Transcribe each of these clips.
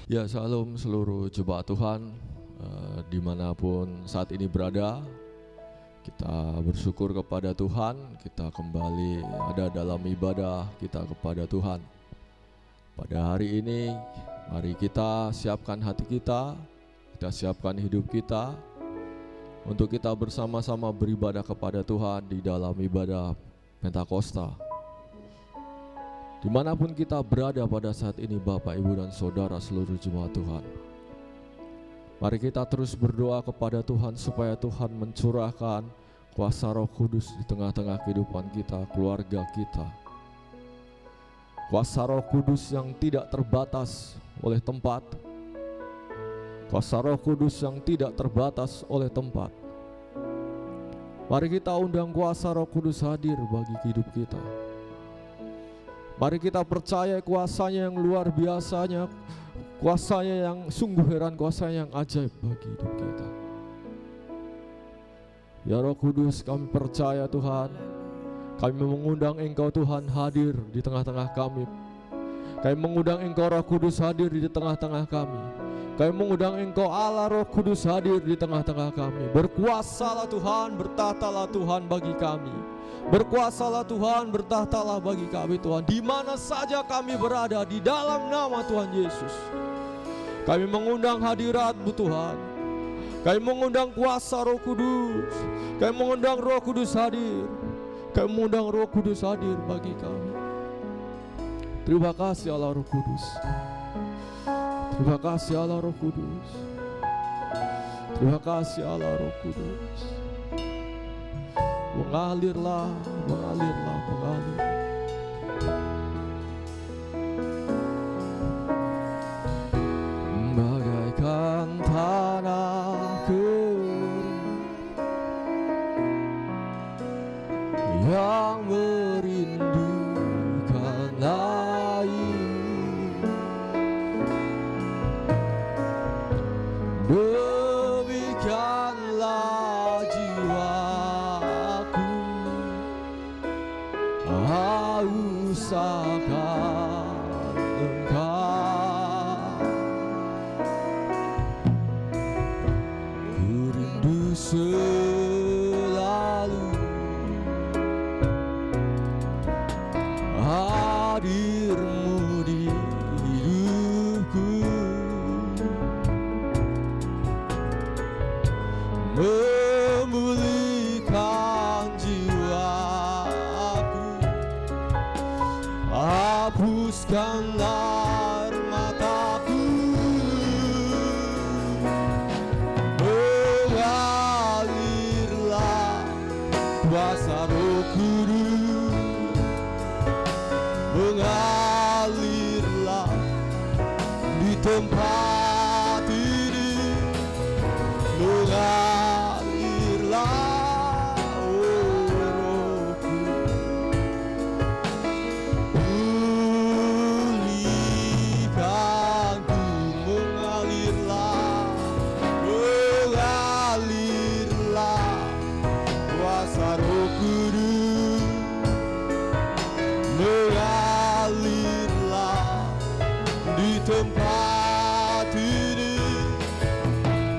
Ya, salam seluruh jemaat Tuhan dimanapun saat ini berada. Kita bersyukur kepada Tuhan, kita kembali ada dalam ibadah kita kepada Tuhan. Pada hari ini, mari kita siapkan hati kita siapkan hidup kita untuk kita bersama-sama beribadah kepada Tuhan di dalam ibadah Pentakosta. Dimanapun kita berada pada saat ini, Bapak, Ibu, dan Saudara seluruh jemaat Tuhan, mari kita terus berdoa kepada Tuhan supaya Tuhan mencurahkan kuasa Roh Kudus di tengah-tengah kehidupan kita, keluarga kita. Kuasa Roh Kudus yang tidak terbatas oleh tempat, kuasa Roh Kudus yang tidak terbatas oleh tempat. Mari kita undang kuasa Roh Kudus hadir bagi hidup kita. Mari kita percaya kuasanya yang luar biasanya, kuasanya yang sungguh heran, kuasanya yang ajaib bagi hidup kita. Ya Roh Kudus, kami percaya Tuhan, kami mengundang Engkau Tuhan hadir di tengah-tengah kami. Kami mengundang Engkau Roh Kudus hadir di tengah-tengah kami. Kami mengundang Engkau Allah Roh Kudus hadir di tengah-tengah kami. Berkuasalah Tuhan, bertahtalah Tuhan bagi kami. Berkuasalah Tuhan, bertahtalah bagi kami Tuhan. Di mana saja kami berada, di dalam nama Tuhan Yesus. Kami mengundang hadirat-Mu Tuhan. Kami mengundang kuasa Roh Kudus. Kami mengundang Roh Kudus hadir. Kami mengundang Roh Kudus hadir bagi kami. Terima kasih Allah Roh Kudus. Terima kasih Allah Roh Kudus. Terima kasih Allah Roh Kudus. Mengalirlah, mengalirlah, mengalir. Bagaikan tanah kering yang merindukan air, demikianlah jiwaku haus akan Engkau. Ku rindu selalu hadir-Mu di hidupku, memulihkan jiwaku, hapuskan air mataku, mengalirlah kuasa Roh Kudus, mengalirlah di tempat ini, mengalirlah, oh Rohku, pulihkanku, mengalirlah, mengalirlah kuasa Roh Kudus, mengalirlah di tempat ini,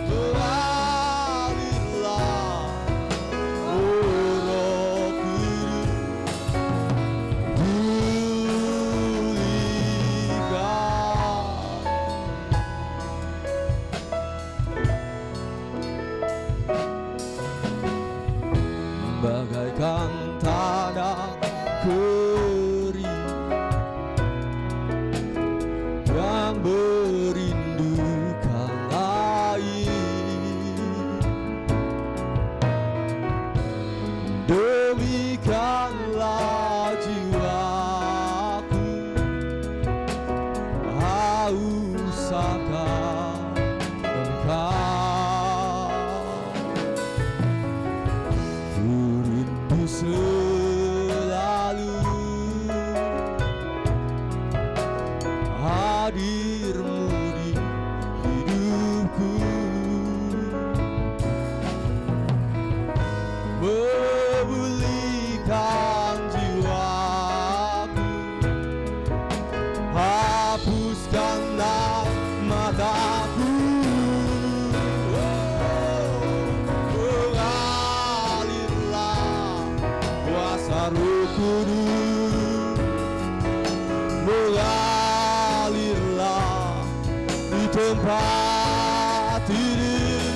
mengalirlah, oh Roh Kudus, pulihkan. Bagaikan tanah kering yang merindukan air, demikianlah jiwaku haus akan Engkau. Ku rindu selalu hadir-Mu di hidupku, memulihkan kuasa Roh Kudus mengalirlah di tempat ini,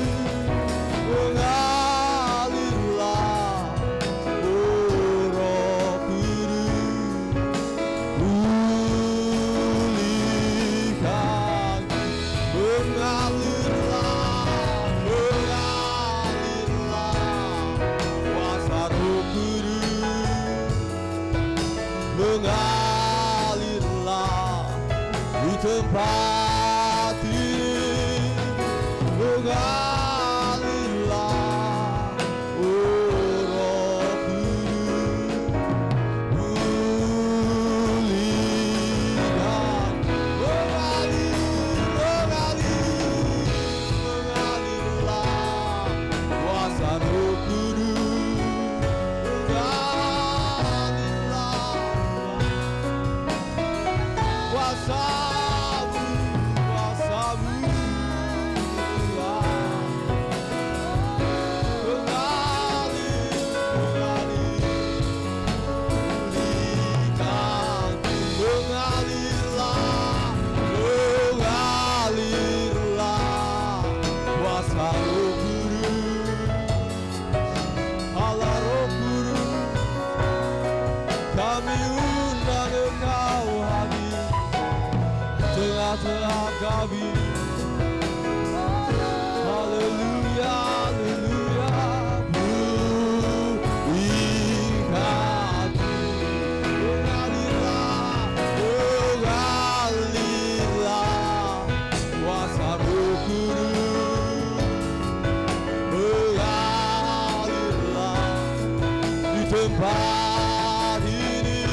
mengalirlah Roh Kudus, pulihkan, mengalirlah kuasa Roh Kudus, mengalirlah di tempat ini, mengalirlah Roh Kudus, pulihkan, mengalirlah kuasa Roh Kudus, mengalirlah kuasa-Mu, kuasa-Mu, mengalirlah kuasa Roh Kudus, Allah Roh Kudus, kami undang Engkau hadir tengah-tengah kami. Haleluya, haleluya, pulihkan, mengalirlah, mengalirlah kuasa Roh Kudus, mengalirlah di tempat ini,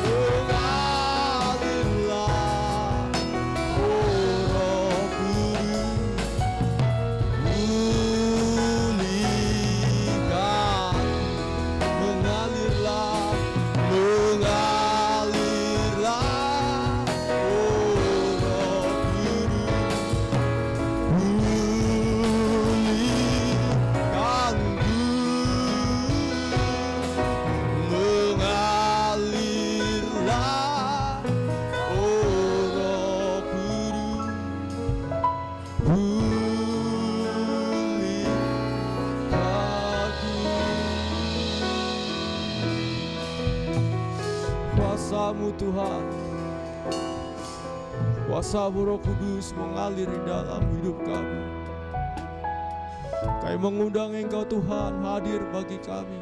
mengalirlah Roh Kudus, pulihkan, mengalirlah, mengalirlah Roh Kudus, pulihkan, mengalirlah Roh Kudus, pulihkan. Kuasa-Mu Tuhan, kuasa-Mu Roh Kudus mengalir di dalam hidup kami. Kami mengundang Engkau Tuhan hadir bagi kami.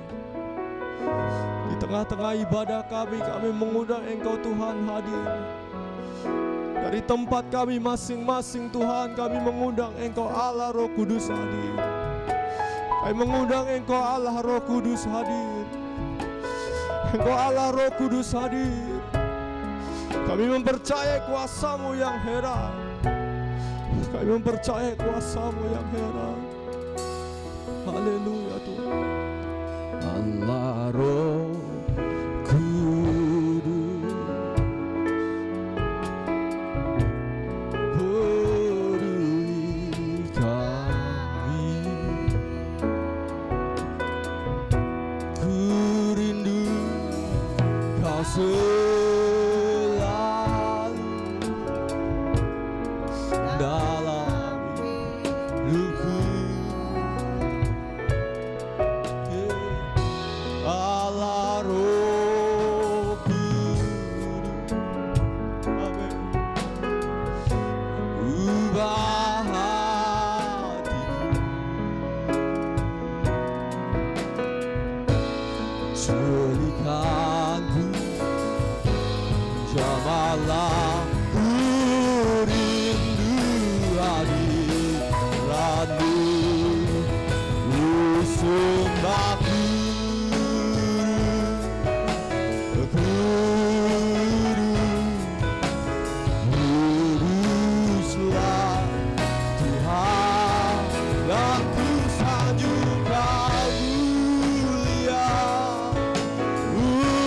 Di tengah-tengah ibadah kami mengundang Engkau Tuhan hadir. Dari tempat kami masing-masing Tuhan, kami mengundang Engkau Allah Roh Kudus hadir. Kami mengundang Engkau Allah Roh Kudus hadir. Engkau Allah Roh Kudus hadir. Kami mempercayai kuasa-Mu yang heran. Kami mempercayai kuasa-Mu yang heran. Haleluya Tuhan. Allah Roh Kudus, beri kami, ku rindu Kau selalu dalam hidupku. Allah Roh Kudus, amin. Ubah hatiku, jadikanku jamalah, ku rindu hadirat-Mu, ku sembah Ku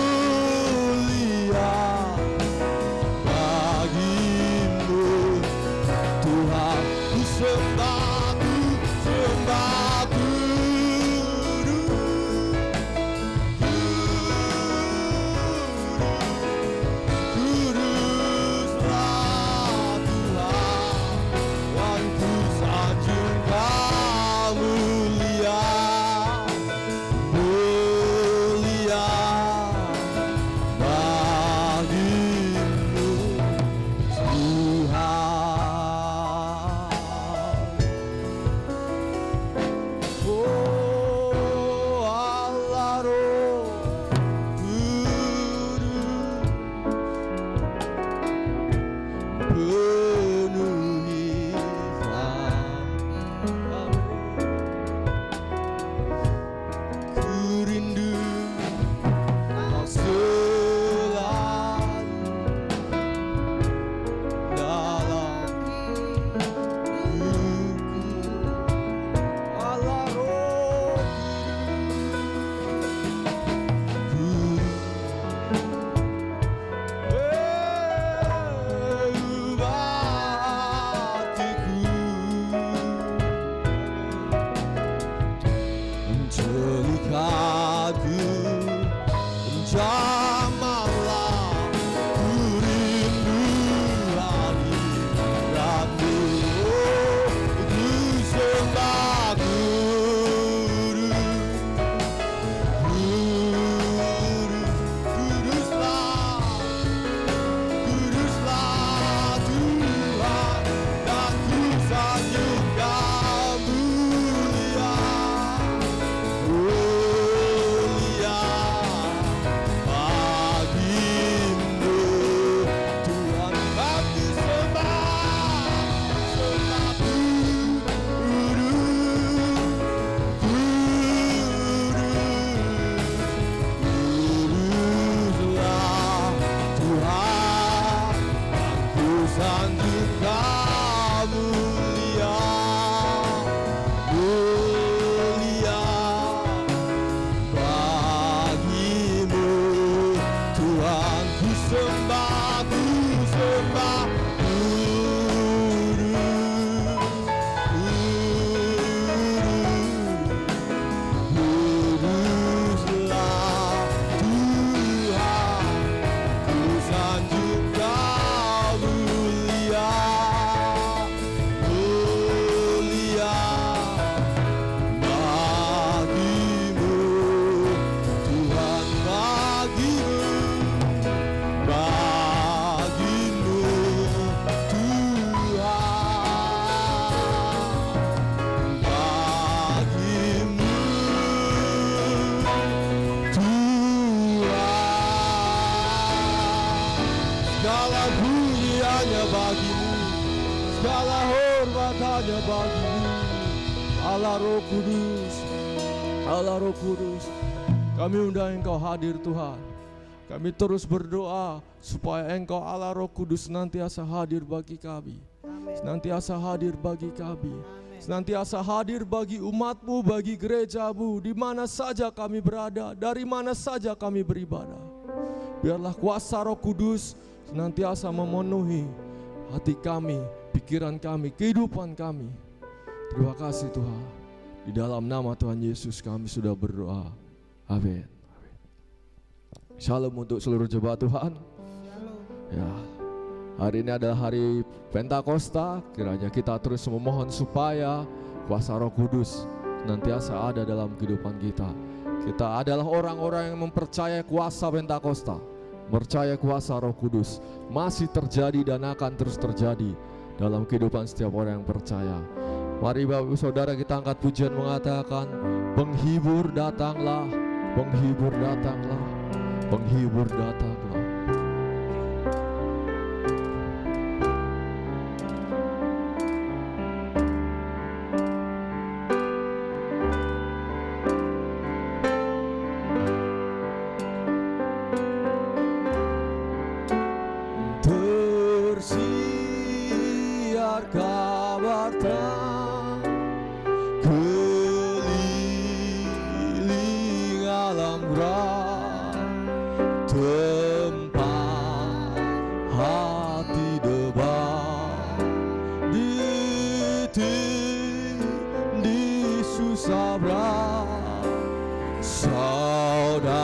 hanya bagimu, segala hormat hanya bagimu. Allah Roh Kudus, Allah Roh Kudus, kami undang Engkau hadir Tuhan. Kami terus berdoa supaya Engkau Allah Roh Kudus senantiasa hadir bagi kami, senantiasa hadir bagi kami, senantiasa hadir bagi umat-Mu, bagi gereja-Mu, di mana saja kami berada, dari mana saja kami beribadah. Biarlah kuasa Roh Kudus senantiasa memenuhi hati kami, pikiran kami, kehidupan kami. Terima kasih Tuhan. Di dalam nama Tuhan Yesus kami sudah berdoa. Amin. Shalom untuk seluruh jemaat Tuhan. Ya, hari ini adalah hari Pentakosta. Kiranya kita terus memohon supaya kuasa Roh Kudus senantiasa ada dalam kehidupan kita. Kita adalah orang-orang yang mempercayai kuasa Pentakosta, percaya kuasa Roh Kudus masih terjadi dan akan terus terjadi dalam kehidupan setiap orang yang percaya. Mari Bapak Ibu Saudara kita angkat pujian mengatakan, penghibur datanglah, penghibur datanglah, penghibur datanglah. Tersiar kabar keliling alam tempat hati debar di susah berat, saudara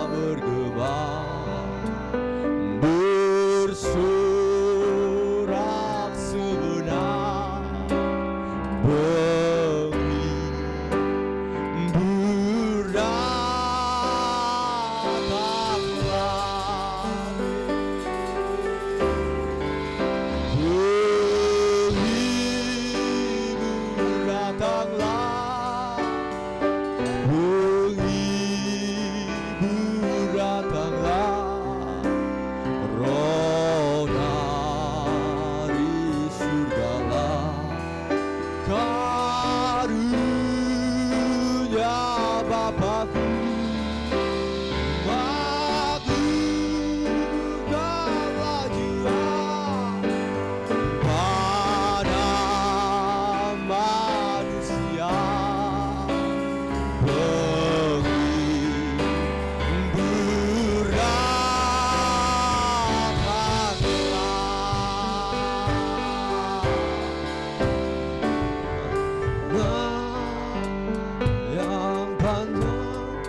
bergema bersorak sebenar, yang panjang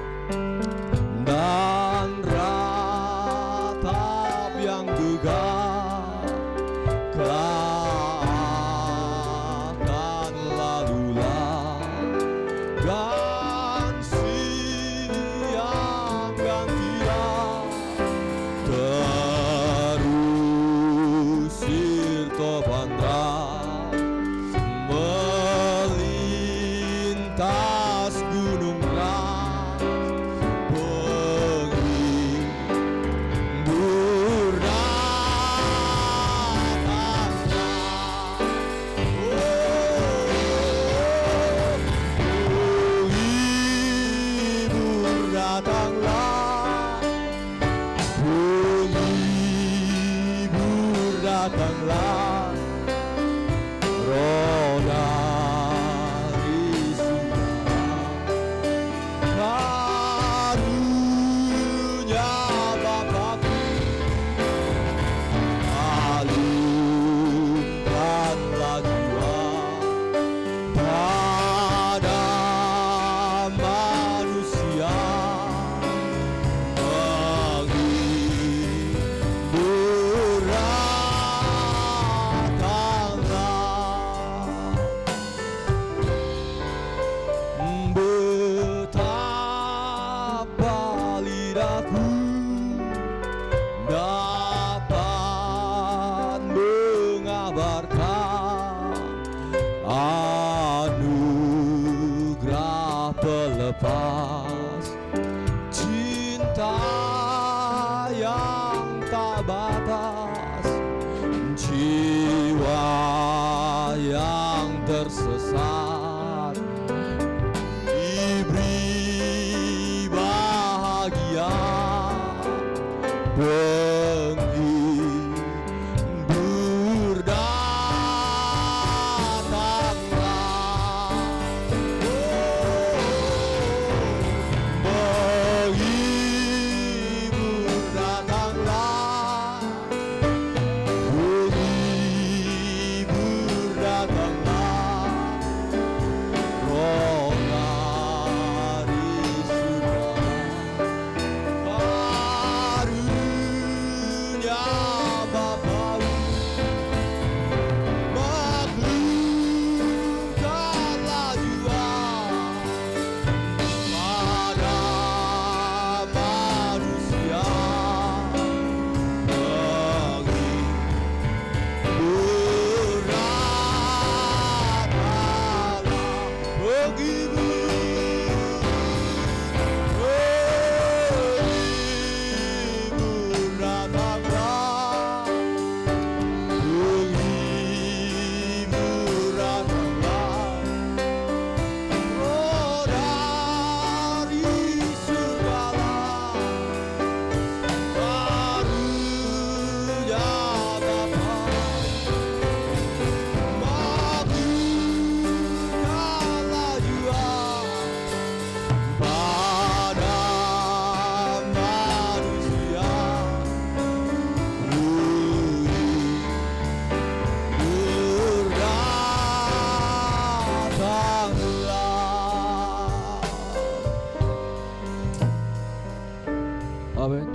Amin.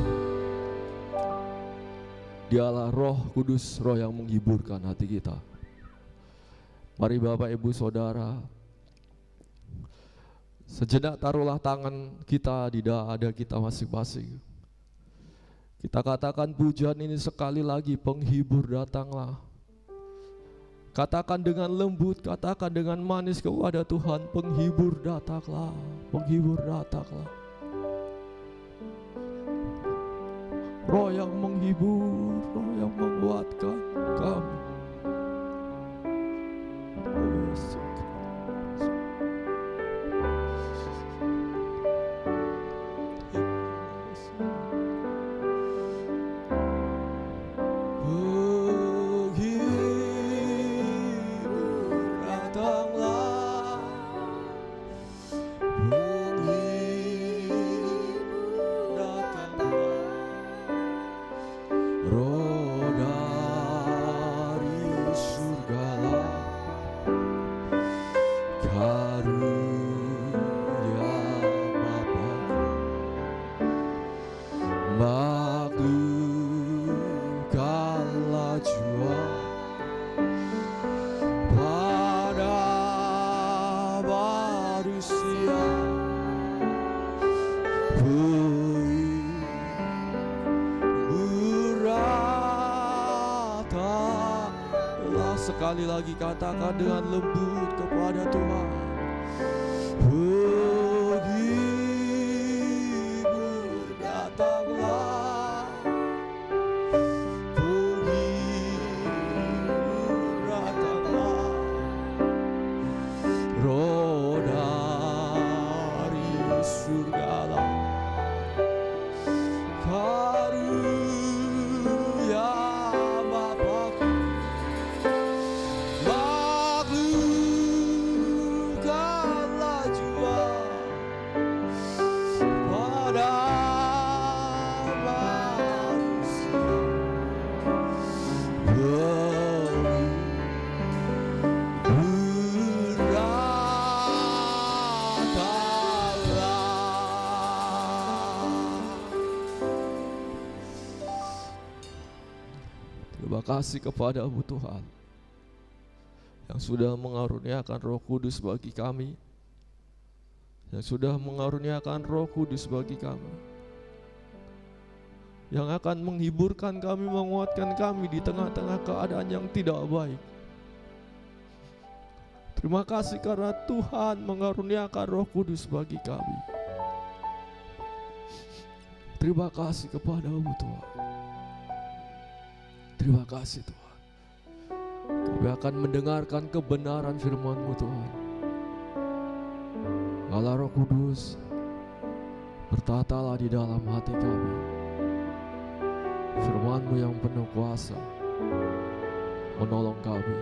Dialah Roh Kudus, Roh yang menghiburkan hati kita. Mari Bapak Ibu Saudara, sejenak taruhlah tangan kita di dada kita masing-masing. Kita katakan pujian ini sekali lagi, penghibur datanglah. Katakan dengan lembut, katakan dengan manis kepada Tuhan, penghibur datanglah, penghibur datanglah. Roh yang menghibur, Roh yang menguatkan kami. Sekali lagi katakan dengan lembut kepada Tuhan, penghibur datanglah, penghibur datanglah, Roh dari surgalah, karunia Bapa-Ku. Terima kasih kepada-Mu Tuhan yang sudah mengaruniakan Roh Kudus bagi kami, yang sudah mengaruniakan Roh Kudus bagi kami, yang akan menghiburkan kami, menguatkan kami di tengah-tengah keadaan yang tidak baik. Terima kasih karena Tuhan mengaruniakan Roh Kudus bagi kami. Terima kasih kepada-Mu Tuhan. Terima kasih Tuhan. Kami akan mendengarkan kebenaran firman-Mu Tuhan. Allah Roh Kudus, bertatalah di dalam hati kami. Firman-Mu yang penuh kuasa menolong kami.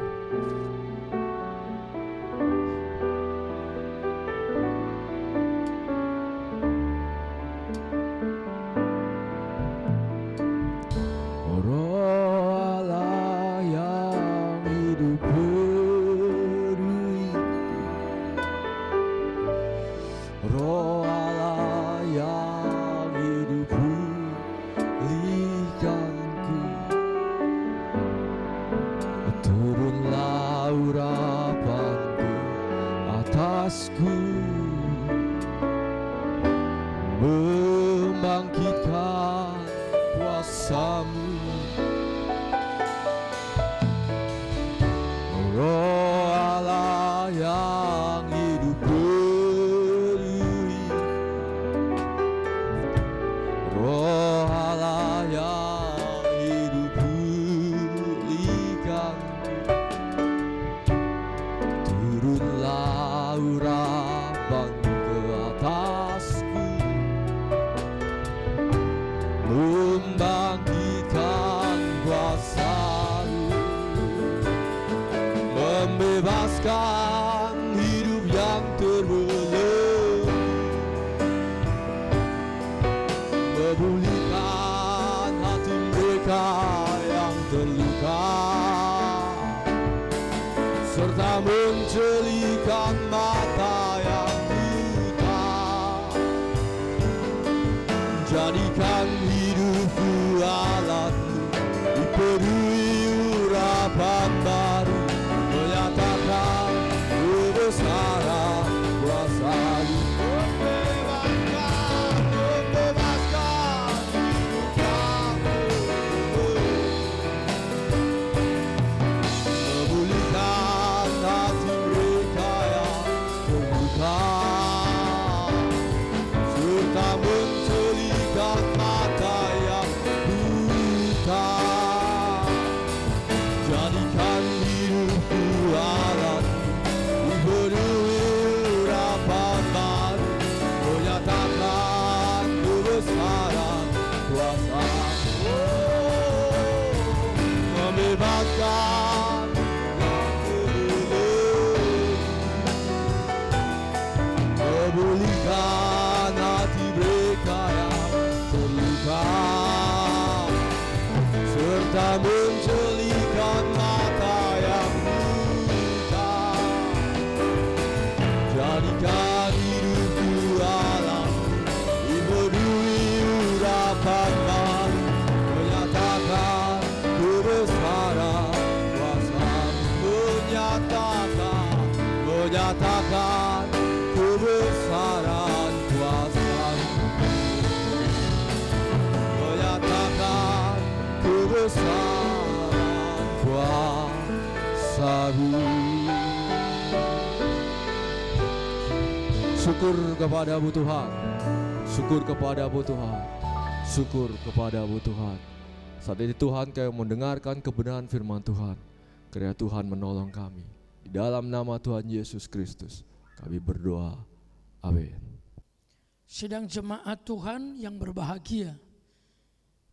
Membangkitkan kuasa-Mu, Roh Allah yang hidup penuhi, Roh Allah yang hidup pulihkan, turunlah urapan ke atasku, membangkitkan kuasa-Mu, membebaskan hidup yang terbelenggu, memulihkan hati mereka yang terluka, serta mencelikan mata yang buta. Jadikan hidupku alatmu, dipenuhi urapan baru, menyatakan kebesaran kuasa-Mu. Memulihkan hati mereka yang terluka, serta mencelikan mata yang buta. Jadikan hidupku alatmu, dipenuhi urapan baru, menyatakan kebesaran kuasa-Mu. Membebaskan yang terlelep, memulihkan hati mereka yang terluka, serta mencelikan mata yang buta. Jadikan hidupku alatmu, dipenuhi urapan baru, menyatakan kebesaran kuasa-Mu. Menyatakan kebesaran kuasa-Mu. Menyatakan kebesaran kuasa-Mu. Syukur kepada-Mu Tuhan, syukur kepada-Mu Tuhan, syukur kepada-Mu Tuhan. Saat ini Tuhan, Kami mendengarkan kebenaran firman Tuhan. Kiranya Tuhan menolong kami. Di dalam nama Tuhan Yesus Kristus kami berdoa. Amin. Sidang jemaat Tuhan yang berbahagia,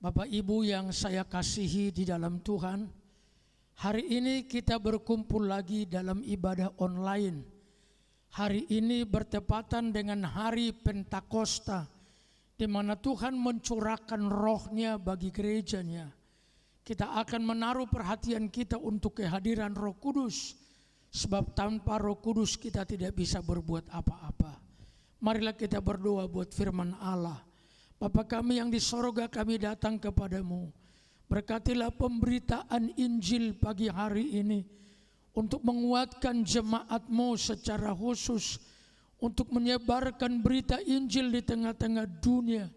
Bapak Ibu yang saya kasihi di dalam Tuhan, hari ini kita berkumpul lagi dalam ibadah online. Hari ini bertepatan dengan hari Pentakosta, di mana Tuhan mencurahkan roh-Nya bagi gerejanya. Kita akan menaruh perhatian kita untuk kehadiran Roh Kudus, sebab tanpa Roh Kudus kita tidak bisa berbuat apa-apa. Marilah kita berdoa buat firman Allah. Bapa kami yang di sorga, kami datang kepadamu. Berkatilah pemberitaan Injil pagi hari ini, untuk menguatkan jemaat-Mu secara khusus, untuk menyebarkan berita Injil di tengah-tengah dunia.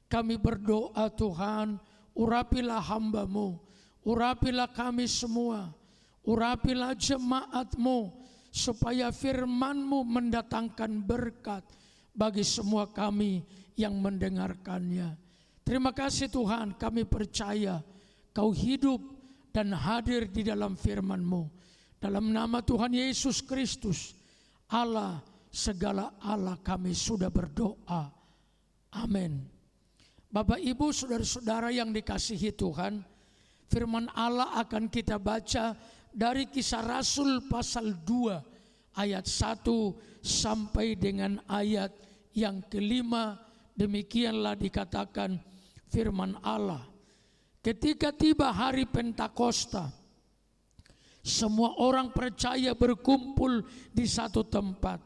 Kami berdoa Tuhan, urapilah hamba-Mu, urapilah kami semua, urapilah jemaat-Mu, supaya firman-Mu mendatangkan berkat bagi semua kami yang mendengarkannya. Terima kasih Tuhan, kami percaya Kau hidup dan hadir di dalam firman-Mu. Dalam nama Tuhan Yesus Kristus, Allah segala Allah, kami sudah berdoa. Amin. Bapak Ibu saudara-saudara yang dikasihi Tuhan, firman Allah akan kita baca dari Kisah Rasul pasal 2 ayat 1 sampai dengan ayat yang kelima. Demikianlah dikatakan firman Allah. Ketika tiba hari Pentakosta, semua orang percaya berkumpul di satu tempat.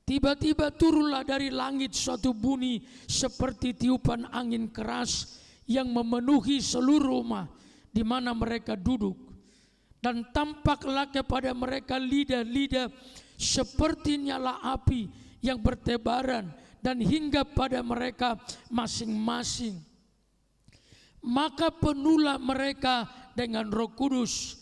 Tiba-tiba turunlah dari langit suatu bunyi seperti tiupan angin keras yang memenuhi seluruh rumah di mana mereka duduk. Dan tampaklah kepada mereka lidah-lidah seperti nyala api yang bertebaran dan hinggap pada mereka masing-masing. Maka penuhlah mereka dengan Roh Kudus.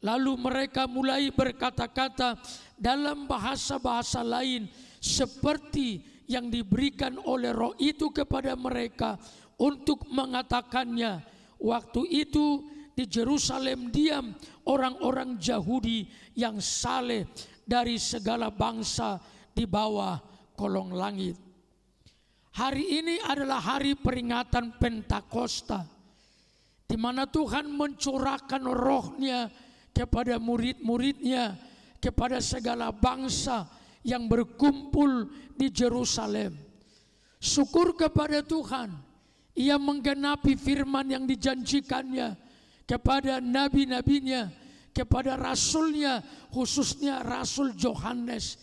Lalu mereka mulai berkata-kata dalam bahasa-bahasa lain seperti yang diberikan oleh Roh itu kepada mereka untuk mengatakannya. Waktu itu di Yerusalem diam orang-orang Yahudi yang saleh dari segala bangsa di bawah kolong langit. Hari ini adalah hari peringatan Pentakosta, di mana Tuhan mencurahkan roh-Nya kepada murid-muridnya, kepada segala bangsa yang berkumpul di Yerusalem. Syukur kepada Tuhan, Ia menggenapi firman yang dijanjikannya kepada nabi-nabinya, kepada rasulnya, khususnya Rasul Yohanes,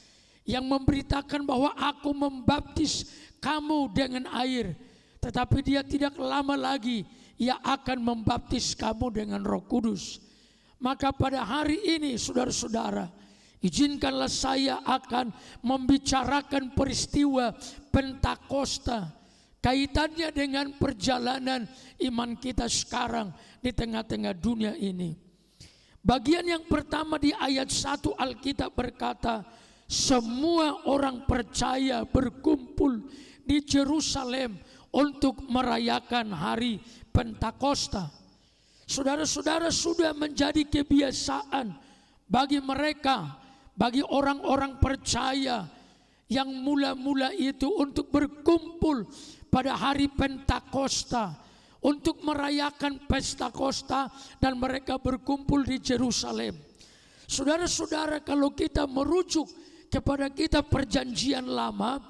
yang memberitakan bahwa aku membaptis kamu dengan air, tetapi dia tidak lama lagi ia akan membaptis kamu dengan Roh Kudus. Maka pada hari ini saudara-saudara, izinkanlah saya akan membicarakan peristiwa Pentakosta, kaitannya dengan perjalanan iman kita sekarang di tengah-tengah dunia ini. Bagian yang pertama di ayat 1 Alkitab berkata, semua orang percaya berkumpul di Yerusalem untuk merayakan hari Pentakosta. Saudara-saudara, sudah menjadi kebiasaan bagi mereka, bagi orang-orang percaya yang mula-mula itu untuk berkumpul pada hari Pentakosta, untuk merayakan pesta Kosta, dan mereka berkumpul di Yerusalem. Saudara-saudara, kalau kita merujuk kepada kitab Perjanjian Lama,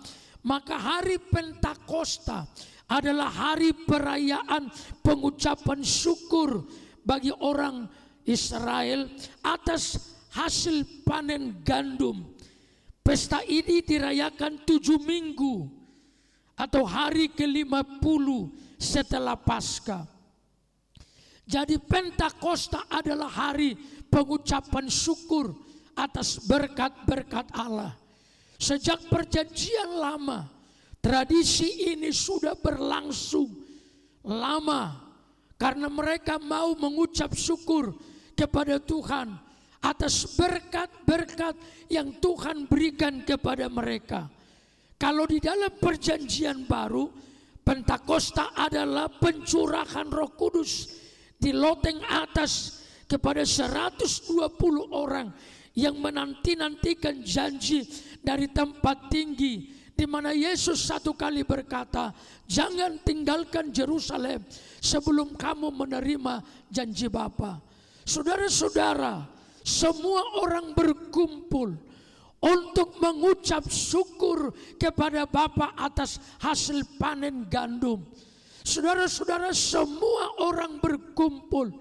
maka hari Pentakosta adalah hari perayaan pengucapan syukur bagi orang Israel atas hasil panen gandum. Pesta ini dirayakan 7 minggu atau hari ke-50 setelah Paskah. Jadi Pentakosta adalah hari pengucapan syukur atas berkat-berkat Allah. Sejak Perjanjian Lama, tradisi ini sudah berlangsung lama karena mereka mau mengucap syukur kepada Tuhan atas berkat-berkat yang Tuhan berikan kepada mereka. Kalau di dalam Perjanjian Baru, Pentakosta adalah pencurahan Roh Kudus di loteng atas kepada 120 orang yang menanti-nantikan janji dari tempat tinggi, di mana Yesus satu kali berkata, jangan tinggalkan Yerusalem sebelum kamu menerima janji Bapa. Saudara-saudara, semua orang berkumpul untuk mengucap syukur kepada Bapa atas hasil panen gandum. Saudara-saudara, semua orang berkumpul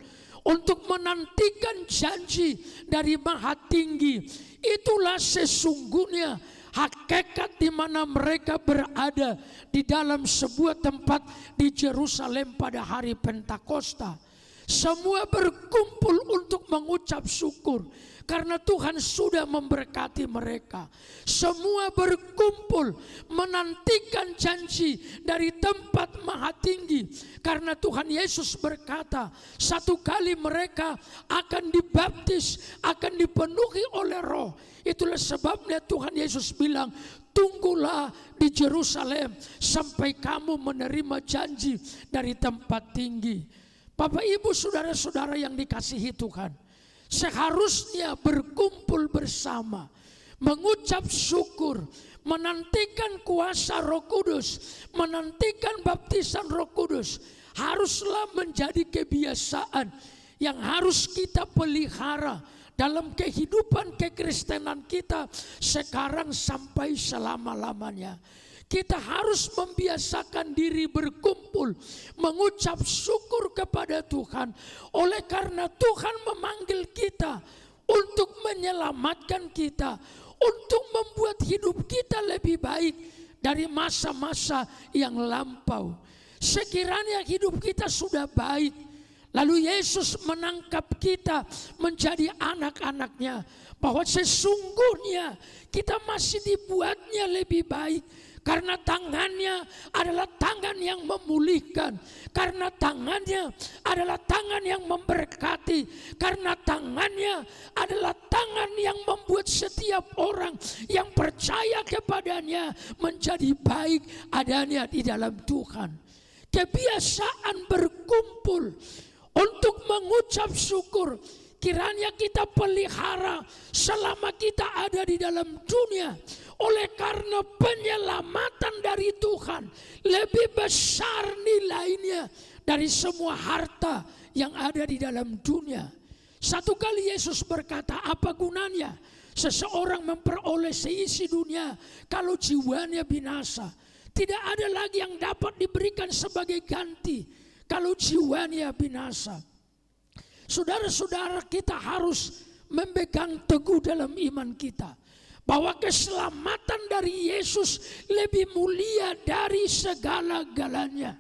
untuk menantikan janji dari Maha Tinggi. Itulah sesungguhnya hakikat di mana mereka berada di dalam sebuah tempat di Yerusalem pada hari Pentakosta. Semua berkumpul untuk mengucap syukur karena Tuhan sudah memberkati mereka. Semua berkumpul menantikan janji dari tempat Maha Tinggi karena Tuhan Yesus berkata, satu kali mereka akan dibaptis, akan dipenuhi oleh Roh. Itulah sebabnya Tuhan Yesus bilang, tunggulah di Yerusalem sampai kamu menerima janji dari tempat tinggi. Bapak, Ibu, saudara-saudara yang dikasihi Tuhan, seharusnya berkumpul bersama, mengucap syukur, menantikan kuasa Roh Kudus, menantikan baptisan Roh Kudus, haruslah menjadi kebiasaan yang harus kita pelihara dalam kehidupan kekristenan kita sekarang sampai selama-lamanya. Kita harus membiasakan diri berkumpul, mengucap syukur kepada Tuhan. Oleh karena Tuhan memanggil kita untuk menyelamatkan kita, untuk membuat hidup kita lebih baik dari masa-masa yang lampau. Sekiranya hidup kita sudah baik, lalu Yesus menangkap kita menjadi anak-anaknya, bahwa sesungguhnya kita masih dibuatnya lebih baik. Karena tangannya adalah tangan yang memulihkan. Karena tangannya adalah tangan yang memberkati. Karena tangannya adalah tangan yang membuat setiap orang yang percaya kepadanya menjadi baik adanya di dalam Tuhan. Kebiasaan berkumpul untuk mengucap syukur, kiranya kita pelihara selama kita ada di dalam dunia. Oleh karena penyelamatan dari Tuhan lebih besar nilainya dari semua harta yang ada di dalam dunia. Satu kali Yesus berkata, apa gunanya seseorang memperoleh seisi dunia kalau jiwanya binasa? Tidak ada lagi yang dapat diberikan sebagai ganti kalau jiwanya binasa. Saudara-saudara, kita harus memegang teguh dalam iman kita, bahwa keselamatan dari Yesus lebih mulia dari segala-galanya.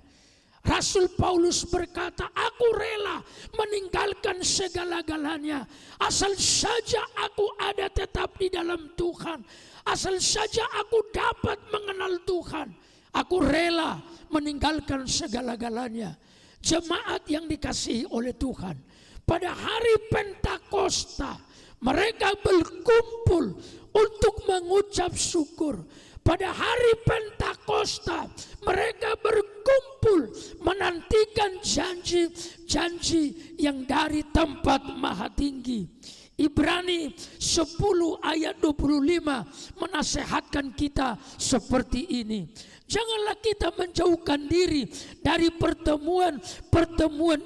Rasul Paulus berkata, aku rela meninggalkan segala-galanya asal saja aku ada tetap di dalam Tuhan. Asal saja aku dapat mengenal Tuhan. Aku rela meninggalkan segala-galanya. Jemaat yang dikasihi oleh Tuhan, pada hari Pentakosta mereka berkumpul untuk mengucap syukur. Pada hari Pentakosta mereka berkumpul menantikan janji-janji yang dari tempat maha tinggi. Ibrani 10 ayat 25 menasehatkan kita seperti ini. Janganlah kita menjauhkan diri dari pertemuan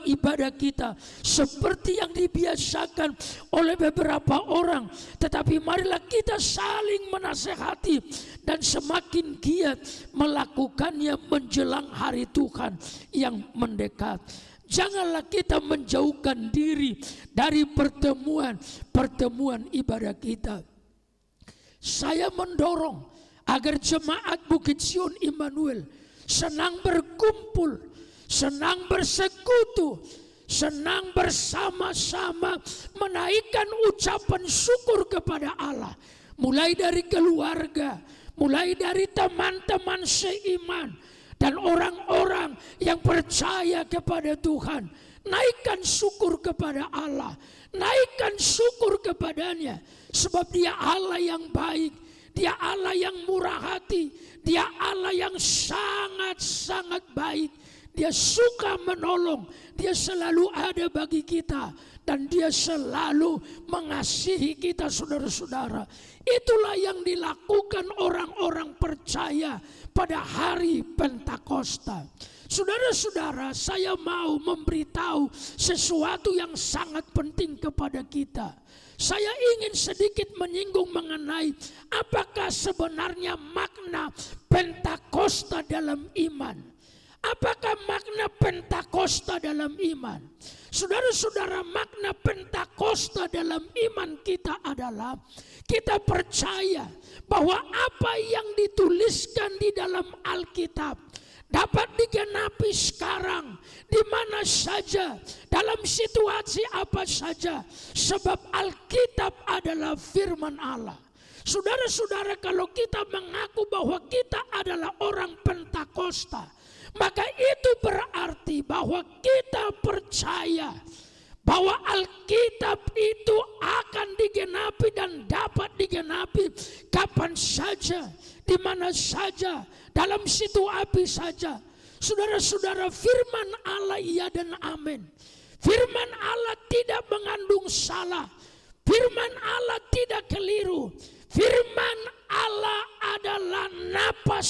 ibadah kita seperti yang dibiasakan oleh beberapa orang, tetapi marilah kita saling menasehati dan semakin giat melakukannya menjelang hari Tuhan yang mendekat. Janganlah kita menjauhkan diri dari pertemuan ibadah kita. Saya mendorong agar jemaat Bukit Sion Immanuel senang berkumpul, senang bersekutu, senang bersama-sama menaikkan ucapan syukur kepada Allah. Mulai dari keluarga, mulai dari teman-teman seiman, dan orang-orang yang percaya kepada Tuhan. Naikkan syukur kepada Allah, naikkan syukur kepadanya, sebab Dia Allah yang baik, Dia Allah yang murah hati, Dia Allah yang sangat-sangat baik. Dia suka menolong, Dia selalu ada bagi kita, dan Dia selalu mengasihi kita, saudara-saudara. Itulah yang dilakukan orang-orang percaya pada hari Pentakosta. Saudara-saudara, saya mau memberitahu sesuatu yang sangat penting kepada kita. Saya ingin sedikit menyinggung mengenai apakah sebenarnya makna Pentakosta dalam iman. Apakah makna Pentakosta dalam iman? Saudara-saudara, makna Pentakosta dalam iman kita adalah kita percaya bahwa apa yang dituliskan di dalam Alkitab dapat digenapi sekarang, di mana saja, dalam situasi apa saja, sebab Alkitab adalah firman Allah. Saudara-saudara, kalau kita mengaku bahwa kita adalah orang Pentakosta, maka itu berarti bahwa kita percaya bahwa Alkitab itu akan digenapi dan dapat digenapi kapan saja, di mana saja, dalam situasi saja. Saudara-saudara, firman Allah iya dan amin. Firman Allah tidak mengandung salah. Firman Allah tidak keliru. Firman Allah adalah napas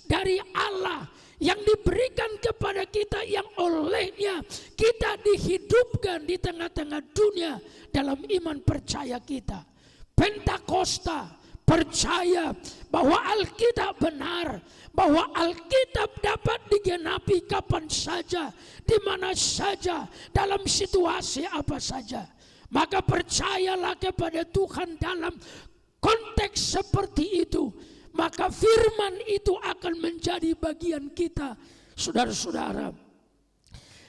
dari Allah yang diberikan kepada kita, yang olehnya kita dihidupkan di tengah-tengah dunia dalam iman percaya kita. Pentakosta percaya bahwa Alkitab benar, bahwa Alkitab dapat digenapi kapan saja, di mana saja, dalam situasi apa saja. Maka percayalah kepada Tuhan dalam konteks seperti itu. Maka firman itu akan menjadi bagian kita, saudara-saudara.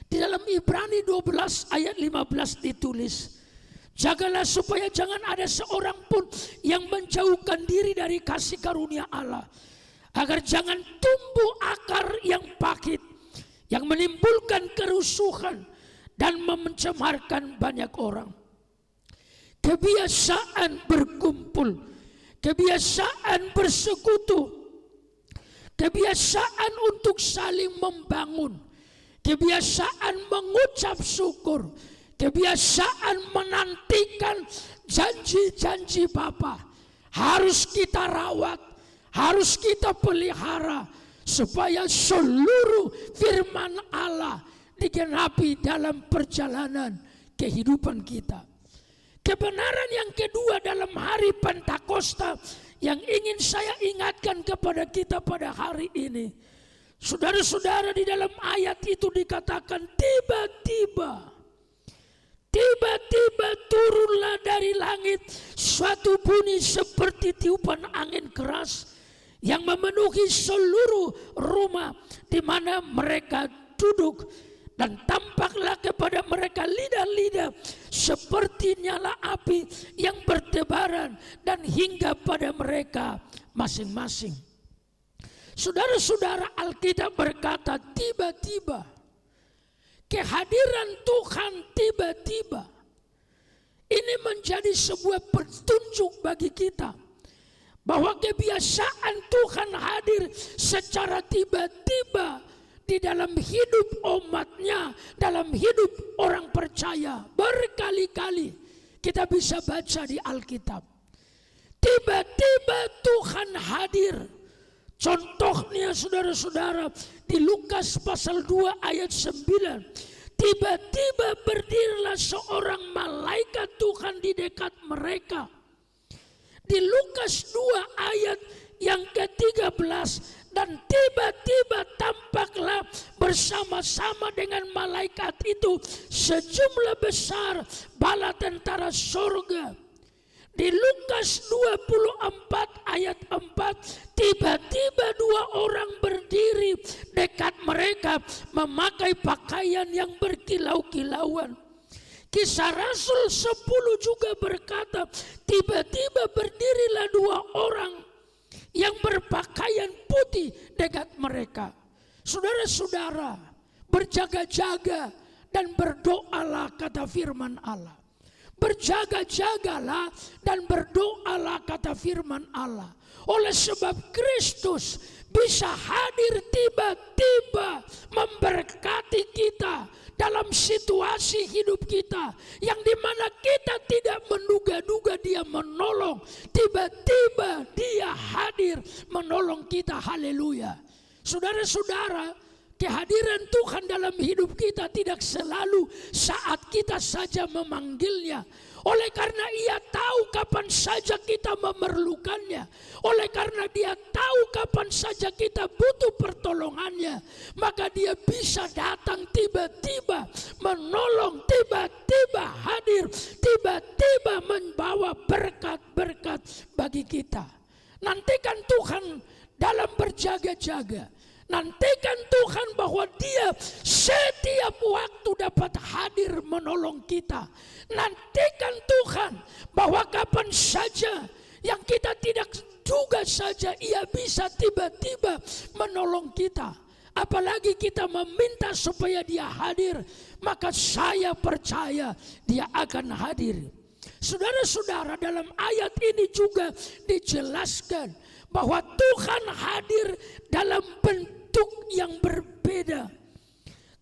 Di dalam Ibrani 12 ayat 15 ditulis, jagalah supaya jangan ada seorang pun yang menjauhkan diri dari kasih karunia Allah, agar jangan tumbuh akar yang pahit, yang menimbulkan kerusuhan dan mencemarkan banyak orang. Kebiasaan berkumpul, kebiasaan bersekutu, kebiasaan untuk saling membangun, kebiasaan mengucap syukur, kebiasaan menantikan janji-janji Bapa harus kita rawat, harus kita pelihara, supaya seluruh firman Allah digenapi dalam perjalanan kehidupan kita. Kebenaran yang kedua dalam hari Pentakosta yang ingin saya ingatkan kepada kita pada hari ini. Saudara-saudara, di dalam ayat itu dikatakan tiba-tiba turunlah dari langit suatu bunyi seperti tiupan angin keras yang memenuhi seluruh rumah di mana mereka duduk, dan tampaklah kepada mereka lidah-lidah seperti nyala api yang bertebaran dan hingga pada mereka masing-masing. Saudara-saudara, Alkitab berkata tiba-tiba, kehadiran Tuhan tiba-tiba. Ini menjadi sebuah petunjuk bagi kita bahwa kebiasaan Tuhan hadir secara tiba-tiba di dalam hidup umatnya, dalam hidup orang percaya. Berkali-kali kita bisa baca di Alkitab. Tiba-tiba Tuhan hadir. Contohnya saudara-saudara di Lukas pasal 2 ayat 9. Tiba-tiba berdirilah seorang malaikat Tuhan di dekat mereka. Di Lukas 2 ayat yang ke-13, dan tiba-tiba tampaklah bersama-sama dengan malaikat itu sejumlah besar bala tentara surga. Di Lukas 24 ayat 4, tiba-tiba dua orang berdiri dekat mereka memakai pakaian yang berkilau-kilauan. Kisah Rasul 10 juga berkata, tiba-tiba berdirilah dua orang yang berpakaian putih dekat mereka. Saudara-saudara, berjaga-jaga dan berdoalah, kata firman Allah. Berjaga-jagalah dan berdoalah, kata firman Allah. Oleh sebab Kristus bisa hadir tiba-tiba memberkati kita dalam situasi hidup kita yang dimana kita tidak menduga-duga dia menolong. Tiba-tiba dia hadir menolong kita. Haleluya. Saudara-saudara, kehadiran Tuhan dalam hidup kita tidak selalu saat kita saja memanggilnya. Oleh karena ia tahu kapan saja kita memerlukannya. Oleh karena dia tahu kapan saja kita butuh pertolongannya. Maka dia bisa datang tiba-tiba menolong, tiba-tiba hadir, tiba-tiba membawa berkat-berkat bagi kita. Nantikan Tuhan dalam berjaga-jaga. Nantikan Tuhan bahwa dia setiap waktu dapat hadir menolong kita. Nantikan Tuhan bahwa kapan saja yang kita tidak duga saja ia bisa tiba-tiba menolong kita. Apalagi kita meminta supaya dia hadir, maka saya percaya dia akan hadir. Saudara-saudara, dalam ayat ini juga dijelaskan bahwa Tuhan hadir dalam bentuk yang berbeda.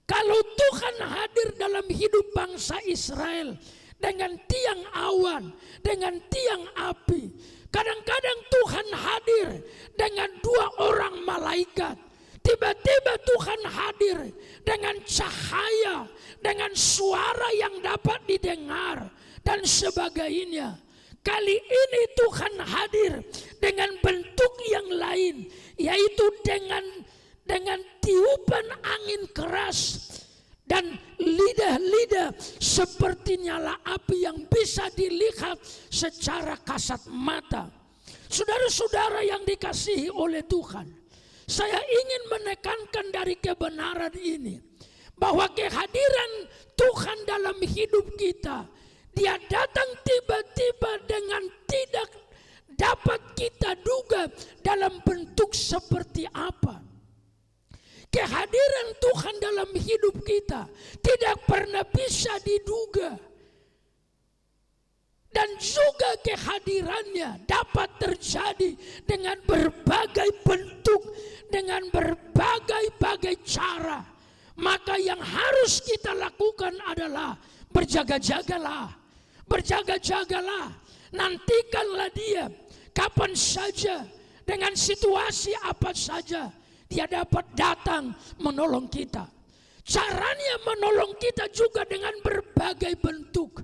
Kalau Tuhan hadir dalam hidup bangsa Israel dengan tiang awan, dengan tiang api, kadang-kadang Tuhan hadir dengan dua orang malaikat. Tiba-tiba Tuhan hadir dengan cahaya, dengan suara yang dapat didengar dan sebagainya. Kali ini Tuhan hadir dengan bentuk yang lain, yaitu dengan tiupan angin keras dan lidah-lidah seperti nyala api yang bisa dilihat secara kasat mata. Saudara-saudara yang dikasihi oleh Tuhan, saya ingin menekankan dari kebenaran ini bahwa kehadiran Tuhan dalam hidup kita, dia datang tiba-tiba dengan tidak dapat kita duga dalam bentuk seperti apa. Kehadiran Tuhan dalam hidup kita tidak pernah bisa diduga. Dan juga kehadirannya dapat terjadi dengan berbagai bentuk, dengan berbagai cara. Maka yang harus kita lakukan adalah berjaga-jagalah. Berjaga-jagalah, nantikanlah dia kapan saja, dengan situasi apa saja, dia dapat datang menolong kita. Caranya menolong kita juga dengan berbagai bentuk,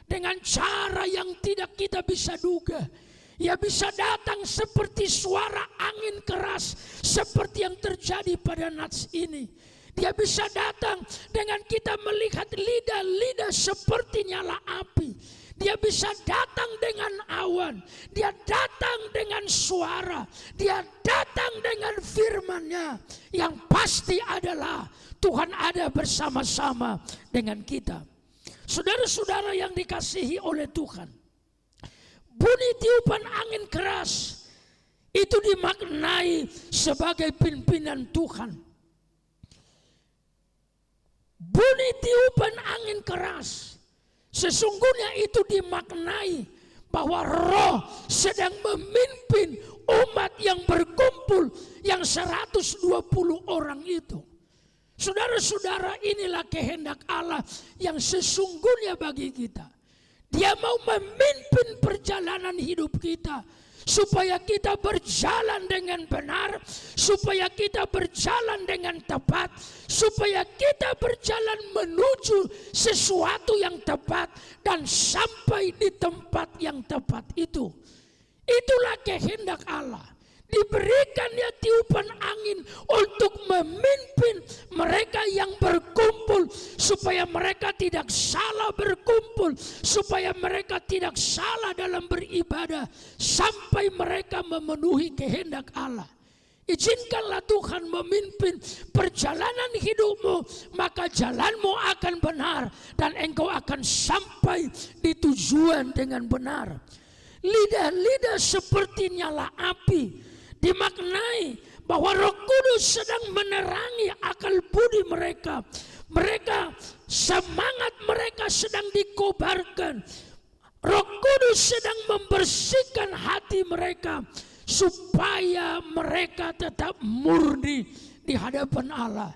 dengan cara yang tidak kita bisa duga. Ia bisa datang seperti suara angin keras, seperti yang terjadi pada nats ini. Dia bisa datang dengan kita melihat lidah-lidah seperti nyala api. Dia bisa datang dengan awan, dia datang dengan suara, dia datang dengan firman-Nya. Yang pasti adalah Tuhan ada bersama-sama dengan kita. Saudara-saudara yang dikasihi oleh Tuhan, bunyi tiupan angin keras itu dimaknai sebagai pimpinan Tuhan. Bunyi tiupan angin keras sesungguhnya itu dimaknai bahwa Roh sedang memimpin umat yang berkumpul yang 120 orang itu. Saudara-saudara, inilah kehendak Allah yang sesungguhnya bagi kita. Dia mau memimpin perjalanan hidup kita supaya kita berjalan dengan benar, supaya kita berjalan dengan tepat, supaya kita berjalan menuju sesuatu yang tepat dan sampai di tempat yang tepat itu. Itulah kehendak Allah. Diberikannya tiupan angin untuk memimpin mereka yang berkumpul, supaya mereka tidak salah berkumpul, supaya mereka tidak salah dalam beribadah, sampai mereka memenuhi kehendak Allah. Izinkanlah Tuhan memimpin perjalanan hidupmu, maka jalanmu akan benar dan engkau akan sampai di tujuan dengan benar. Lidah-lidah seperti nyala api dimaknai bahwa Roh Kudus sedang menerangi akal budi mereka. Mereka, semangat mereka sedang dikobarkan. Roh Kudus sedang membersihkan hati mereka supaya mereka tetap murni di hadapan Allah.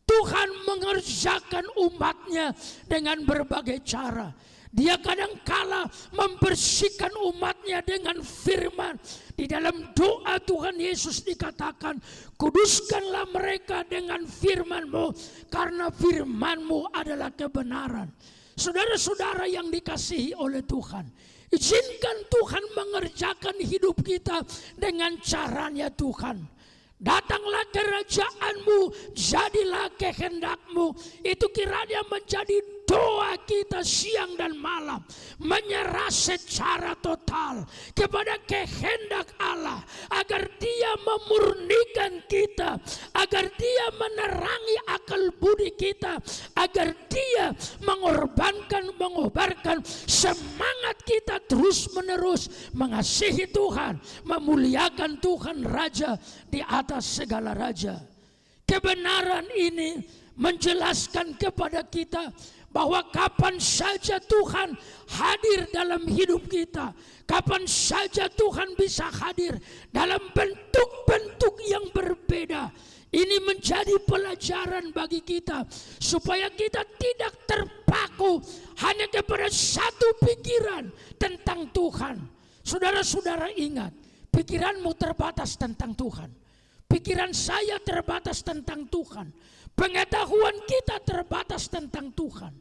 Tuhan mengerjakan umatnya dengan berbagai cara. Dia kadangkala membersihkan umatnya dengan firman. Di dalam doa Tuhan Yesus dikatakan, kuduskanlah mereka dengan firman-Mu, karena firman-Mu adalah kebenaran. Saudara-saudara yang dikasihi oleh Tuhan, izinkan Tuhan mengerjakan hidup kita dengan caranya Tuhan. Datanglah kerajaan-Mu, jadilah kehendak-Mu. Itu kiranya menjadi doa kita siang dan malam. Menyerah secara total kepada kehendak Allah, agar Dia memurnikan kita, agar Dia menerangi akal budi kita, agar Dia mengobarkan semangat kita terus menerus mengasihi Tuhan, memuliakan Tuhan Raja di atas segala raja. Kebenaran ini menjelaskan kepada kita bahwa kapan saja Tuhan hadir dalam hidup kita, kapan saja Tuhan bisa hadir dalam bentuk-bentuk yang berbeda. Ini menjadi pelajaran bagi kita supaya kita tidak terpaku hanya kepada satu pikiran tentang Tuhan. Saudara-saudara ingat, pikiranmu terbatas tentang Tuhan. Pikiran saya terbatas tentang Tuhan. Pengetahuan kita terbatas tentang Tuhan.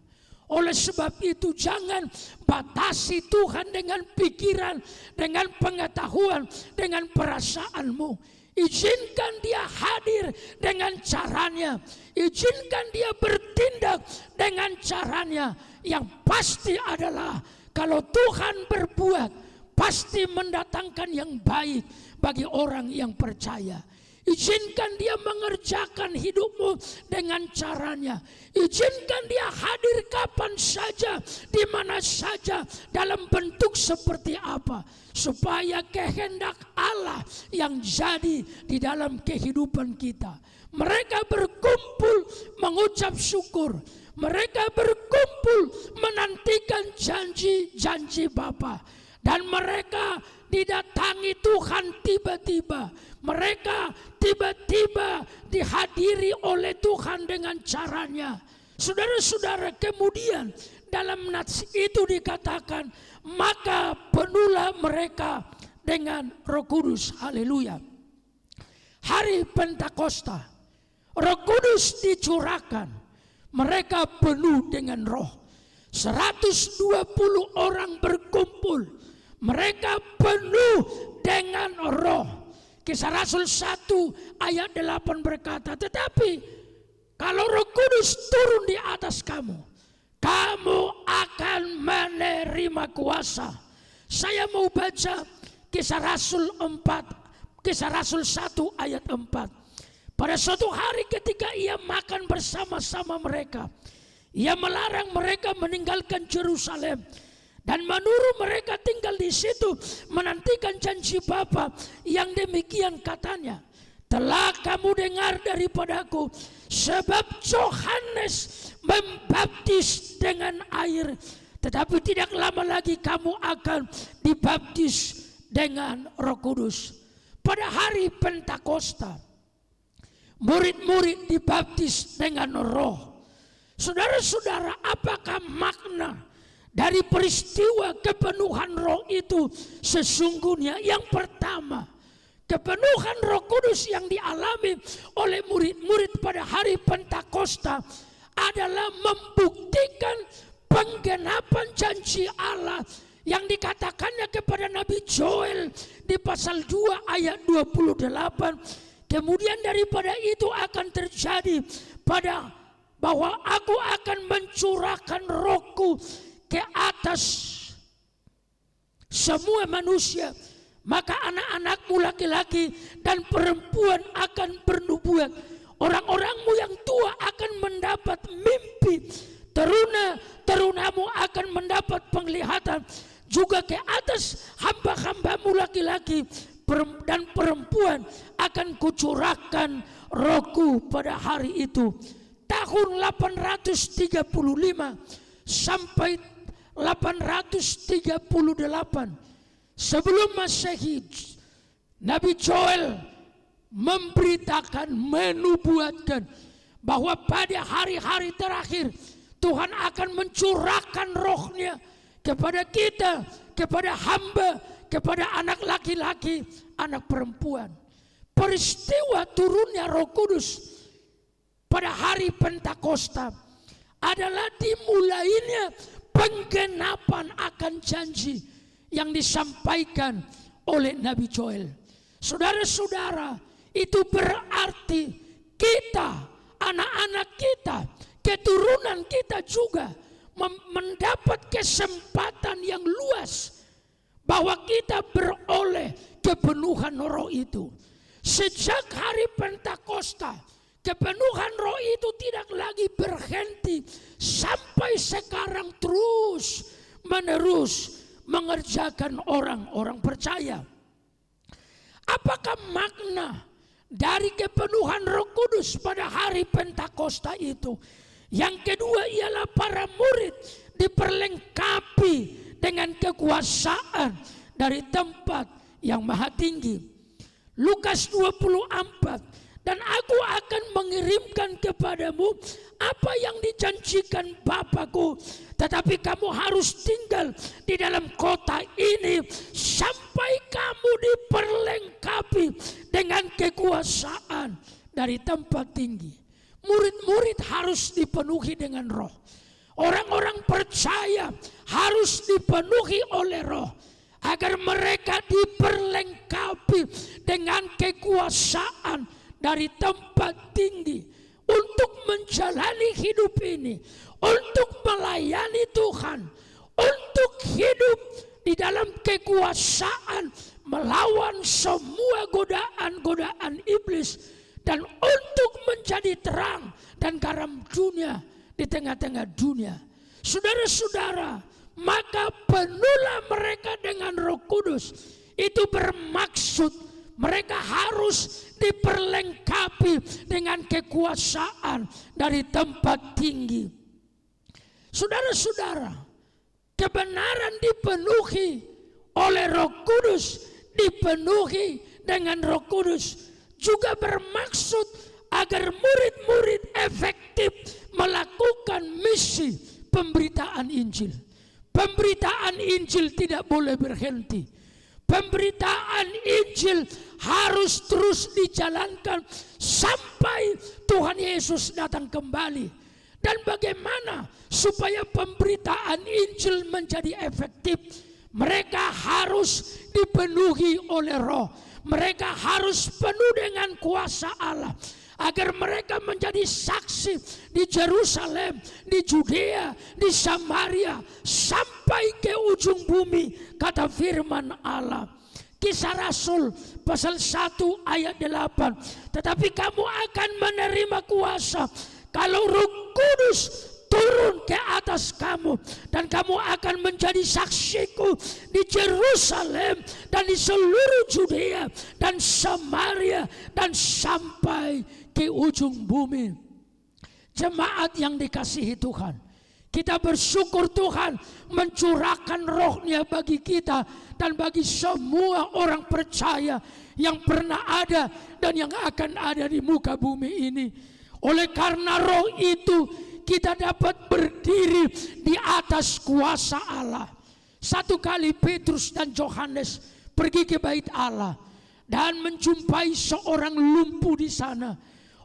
Oleh sebab itu jangan batasi Tuhan dengan pikiran, dengan pengetahuan, dengan perasaanmu. Izinkan Dia hadir dengan caranya. Izinkan Dia bertindak dengan caranya. Yang pasti adalah kalau Tuhan berbuat, pasti mendatangkan yang baik bagi orang yang percaya. Izinkan Dia mengerjakan hidupmu dengan caranya. Izinkan Dia hadir kapan saja, di mana saja, dalam bentuk seperti apa, supaya kehendak Allah yang jadi di dalam kehidupan kita. Mereka berkumpul mengucap syukur. Mereka berkumpul menantikan janji-janji Bapa. Dan mereka didatangi Tuhan tiba-tiba. Mereka tiba-tiba dihadiri oleh Tuhan dengan caranya. Saudara-saudara, kemudian dalam nats itu dikatakan, maka penuhlah mereka dengan Roh Kudus. Haleluya. Hari Pentakosta, Roh Kudus dicurahkan. Mereka penuh dengan Roh. 120 orang berkumpul. Mereka penuh dengan Roh. Kisah Rasul 1 ayat 8 berkata, tetapi kalau Roh Kudus turun di atas kamu, kamu akan menerima kuasa. Saya mau baca Kisah Rasul 1 ayat 4. Pada suatu hari ketika ia makan bersama-sama mereka, ia melarang mereka meninggalkan Yerusalem dan menyuruh mereka tinggal di situ menantikan janji Bapa yang demikian katanya. Telah kamu dengar daripadaku, sebab Yohanes membaptis dengan air, tetapi tidak lama lagi kamu akan dibaptis dengan Roh Kudus. Pada hari Pentakosta, murid-murid dibaptis dengan Roh. Saudara-saudara, apakah makna dari peristiwa kepenuhan Roh itu sesungguhnya? Yang pertama, kepenuhan Roh Kudus yang dialami oleh murid-murid pada hari Pentakosta adalah membuktikan penggenapan janji Allah yang dikatakannya kepada Nabi Joel di pasal 2 ayat 28. Kemudian daripada itu akan terjadi bahwa aku akan mencurahkan Rohku ke atas semua manusia. Maka anak-anakmu laki-laki dan perempuan akan bernubuat. Orang-orangmu yang tua akan mendapat mimpi. Terunamu akan mendapat penglihatan. Juga ke atas hamba-hambamu laki-laki dan perempuan akan kucurahkan Rohku pada hari itu. Tahun 835 sampai 838 sebelum Masehi, Nabi Joel memberitakan, menubuatkan bahwa pada hari-hari terakhir Tuhan akan mencurahkan Roh-Nya kepada kita, kepada hamba, kepada anak laki-laki, anak perempuan. Peristiwa turunnya Roh Kudus pada hari Pentakosta adalah dimulainya penggenapan akan janji yang disampaikan oleh Nabi Joel. Saudara-saudara, itu berarti kita, anak-anak kita, keturunan kita juga mendapat kesempatan yang luas bahwa kita beroleh kepenuhan Roh itu. Sejak hari Pentakosta, kepenuhan Roh itu tidak lagi berhenti sampai sekarang, terus menerus mengerjakan orang-orang percaya. Apakah makna dari kepenuhan Roh Kudus pada hari Pentakosta itu? Yang kedua ialah para murid diperlengkapi dengan kekuasaan dari tempat yang maha tinggi. Lukas 24, dan aku akan mengirimkan kepadamu apa yang dijanjikan Bapakku, tetapi kamu harus tinggal di dalam kota ini sampai kamu diperlengkapi dengan kekuasaan dari tempat tinggi. Murid-murid harus dipenuhi dengan Roh. Orang-orang percaya harus dipenuhi oleh Roh agar mereka diperlengkapi dengan kekuasaan dari tempat tinggi untuk menjalani hidup ini, untuk melayani Tuhan, untuk hidup di dalam kekuasaan melawan semua godaan-godaan iblis, dan untuk menjadi terang dan garam dunia di tengah-tengah dunia. Saudara-saudara, maka penuhlah mereka dengan Roh Kudus. Itu bermaksud mereka harus diperlengkapi dengan kekuasaan dari tempat tinggi. Saudara-saudara, kebenaran dipenuhi oleh Roh Kudus, dipenuhi dengan Roh Kudus juga bermaksud agar murid-murid efektif melakukan misi pemberitaan Injil. Pemberitaan Injil tidak boleh berhenti. Pemberitaan Injil harus terus dijalankan sampai Tuhan Yesus datang kembali. Dan bagaimana supaya pemberitaan Injil menjadi efektif? Mereka harus dipenuhi oleh Roh. Mereka harus penuh dengan kuasa Allah agar mereka menjadi saksi di Yerusalem, di Judea, di Samaria, sampai ke ujung bumi, kata firman Allah. Kisah Rasul pasal 1 ayat 8. Tetapi kamu akan menerima kuasa kalau Roh Kudus turun ke atas kamu, dan kamu akan menjadi saksiku di Yerusalem dan di seluruh Judea dan Samaria dan sampai ke ujung bumi. Jemaat yang dikasihi Tuhan, kita bersyukur Tuhan mencurahkan Roh-Nya bagi kita dan bagi semua orang percaya yang pernah ada dan yang akan ada di muka bumi ini. Oleh karena Roh itu, kita dapat berdiri di atas kuasa Allah. Satu kali Petrus dan Yohanes pergi ke bait Allah dan menjumpai seorang lumpuh di sana.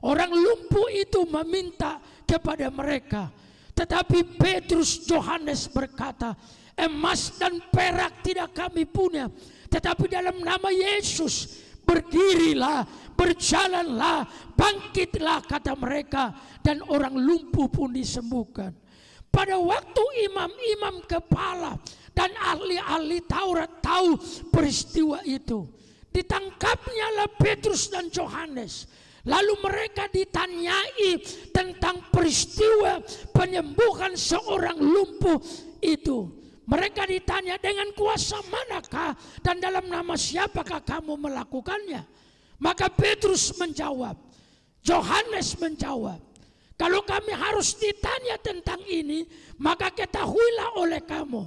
Orang lumpuh itu meminta kepada mereka, tetapi Petrus Yohanes berkata, emas dan perak tidak kami punya, tetapi dalam nama Yesus berdirilah, berjalanlah, bangkitlah, kata mereka, dan orang lumpuh pun disembuhkan. Pada waktu imam-imam kepala dan ahli-ahli Taurat tahu peristiwa itu, ditangkapnya lah Petrus dan Yohanes. Lalu mereka ditanyai tentang peristiwa penyembuhan seorang lumpuh itu. Mereka ditanya, dengan kuasa manakah dan dalam nama siapakah kamu melakukannya? Maka Petrus menjawab, Yohanes menjawab, kalau kami harus ditanya tentang ini, maka ketahuilah oleh kamu,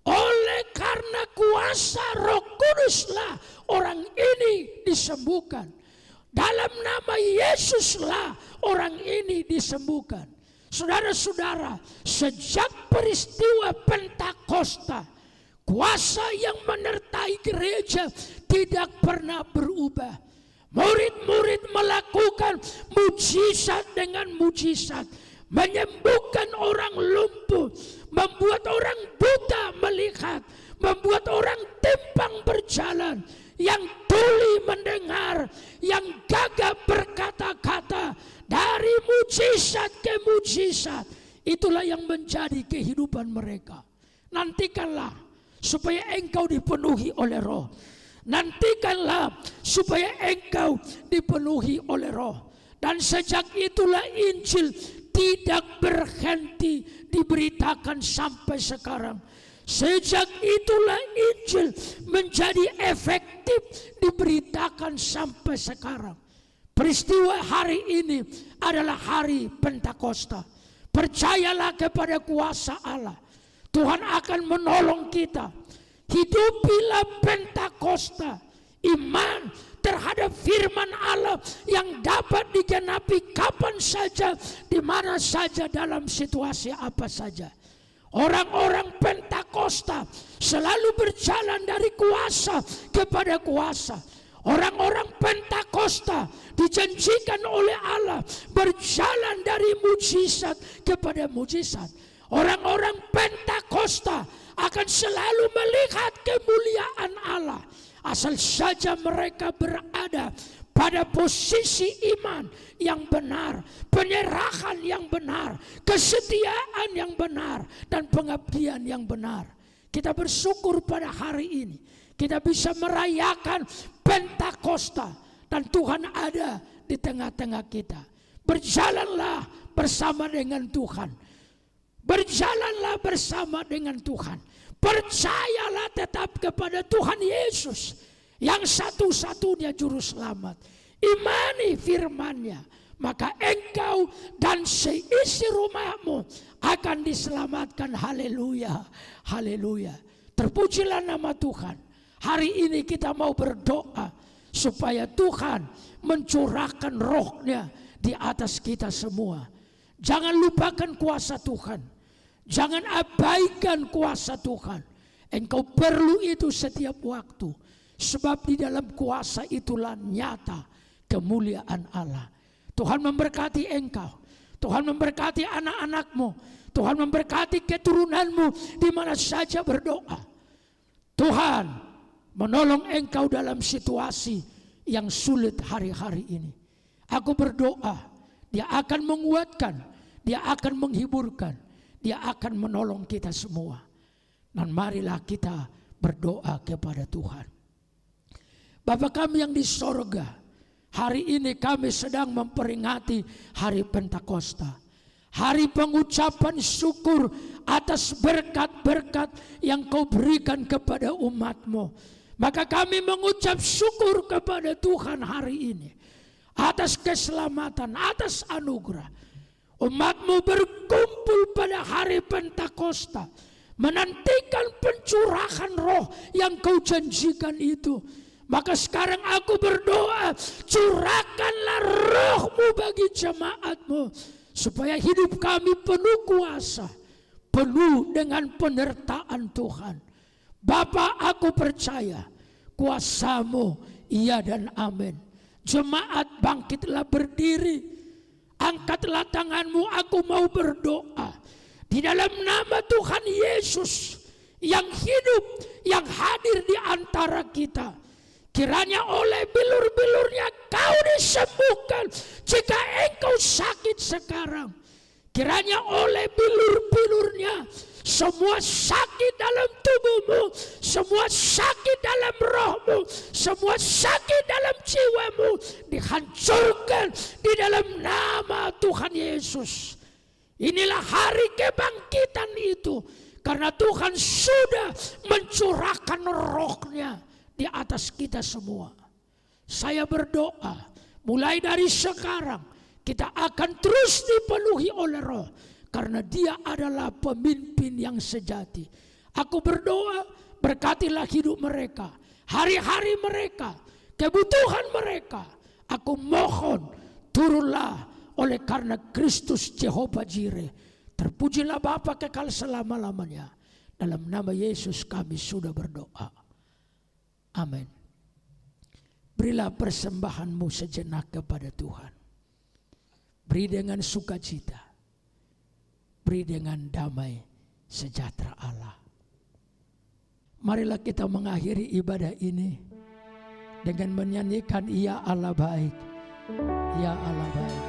oleh karena kuasa Roh Kuduslah orang ini disembuhkan. Dalam nama Yesuslah orang ini disembuhkan. Saudara-saudara, sejak peristiwa Pentakosta, kuasa yang menyertai gereja tidak pernah berubah. Murid-murid melakukan mujizat dengan mujizat, menyembuhkan orang lumpuh, membuat orang buta melihat, membuat orang timpang berjalan, yang tuli mendengar, yang gagap berkata-kata. Dari mujizat ke mujizat, itulah yang menjadi kehidupan mereka. Nantikanlah supaya engkau dipenuhi oleh Roh. Nantikanlah supaya engkau dipenuhi oleh Roh. Dan sejak itulah Injil tidak berhenti diberitakan sampai sekarang. Sejak itulah Injil menjadi efektif diberitakan sampai sekarang. Peristiwa hari ini adalah hari Pentakosta. Percayalah kepada kuasa Allah. Tuhan akan menolong kita. Hidupilah Pentakosta. Iman terhadap firman Allah yang dapat digenapi kapan saja, di mana saja, dalam situasi apa saja. Orang-orang Pentakosta selalu berjalan dari kuasa kepada kuasa. Orang-orang Pentakosta dijanjikan oleh Allah berjalan dari mujizat kepada mujizat. Orang-orang Pentakosta akan selalu melihat kemuliaan Allah, asal saja mereka berada pada posisi iman yang benar, penyerahan yang benar, kesetiaan yang benar, dan pengabdian yang benar. Kita bersyukur pada hari ini kita bisa merayakan Pentakosta dan Tuhan ada di tengah-tengah kita. Berjalanlah bersama dengan Tuhan. Berjalanlah bersama dengan Tuhan. Percayalah tetap kepada Tuhan Yesus yang satu-satunya juru selamat. Imani firman-Nya, maka engkau dan seisi rumahmu akan diselamatkan. Haleluya, haleluya. Terpujilah nama Tuhan. Hari ini kita mau berdoa supaya Tuhan mencurahkan Roh-Nya di atas kita semua. Jangan lupakan kuasa Tuhan. Jangan abaikan kuasa Tuhan. Engkau perlu itu setiap waktu. Sebab di dalam kuasa itulah nyata kemuliaan Allah. Tuhan memberkati engkau. Tuhan memberkati anak-anakmu. Tuhan memberkati keturunanmu di mana saja berdoa. Tuhan menolong engkau dalam situasi yang sulit hari-hari ini. Aku berdoa, Dia akan menguatkan, Dia akan menghiburkan, Dia akan menolong kita semua. Dan marilah kita berdoa kepada Tuhan. Bapa kami yang di sorga, hari ini kami sedang memperingati hari Pentakosta. Hari pengucapan syukur atas berkat-berkat yang Kau berikan kepada umat-Mu. Maka kami mengucap syukur kepada Tuhan hari ini. Atas keselamatan, atas anugerah. Umat-Mu berkumpul pada hari Pentakosta. Menantikan pencurahan roh yang Kau janjikan itu. Maka sekarang aku berdoa, curahkanlah roh-Mu bagi jemaat-Mu. Supaya hidup kami penuh kuasa, penuh dengan penyertaan Tuhan. Bapa, aku percaya kuasa-Mu iya dan amin. Jemaat bangkitlah berdiri, angkatlah tangan-Mu, aku mau berdoa. Di dalam nama Tuhan Yesus yang hidup, yang hadir di antara kita. Kiranya oleh bilur-bilurnya Kau disembuhkan jika engkau sakit sekarang. Kiranya oleh bilur-bilurnya semua sakit dalam tubuhmu, semua sakit dalam rohmu, semua sakit dalam jiwamu dihancurkan di dalam nama Tuhan Yesus. Inilah hari kebangkitan itu, karena Tuhan sudah mencurahkan roh-Nya di atas kita semua. Saya berdoa, mulai dari sekarang kita akan terus dipenuhi oleh roh, karena Dia adalah pemimpin yang sejati. Aku berdoa, berkatilah hidup mereka, hari-hari mereka, kebutuhan mereka. Aku mohon, turunlah oleh karena Kristus Jehovah Jireh. Terpujilah Bapa kekal selama-lamanya. Dalam nama Yesus kami sudah berdoa. Amin. Berilah persembahanmu sejenak kepada Tuhan. Beri dengan sukacita. Beri dengan damai sejahtera Allah. Marilah kita mengakhiri ibadah ini dengan menyanyikan Ya Allah baik, Ya Allah baik.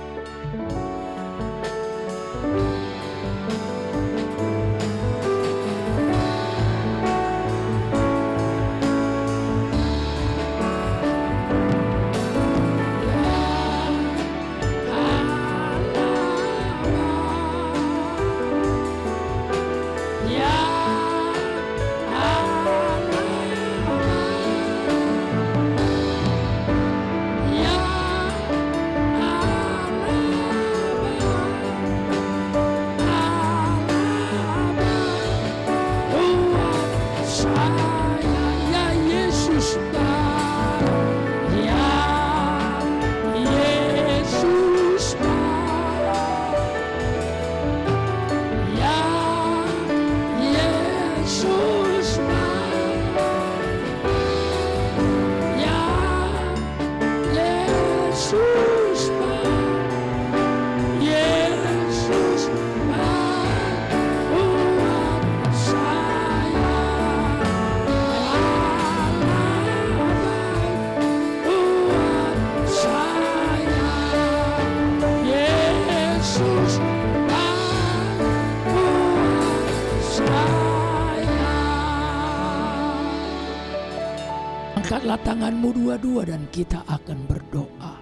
Angkatlah tanganmu dua-dua dan kita akan berdoa.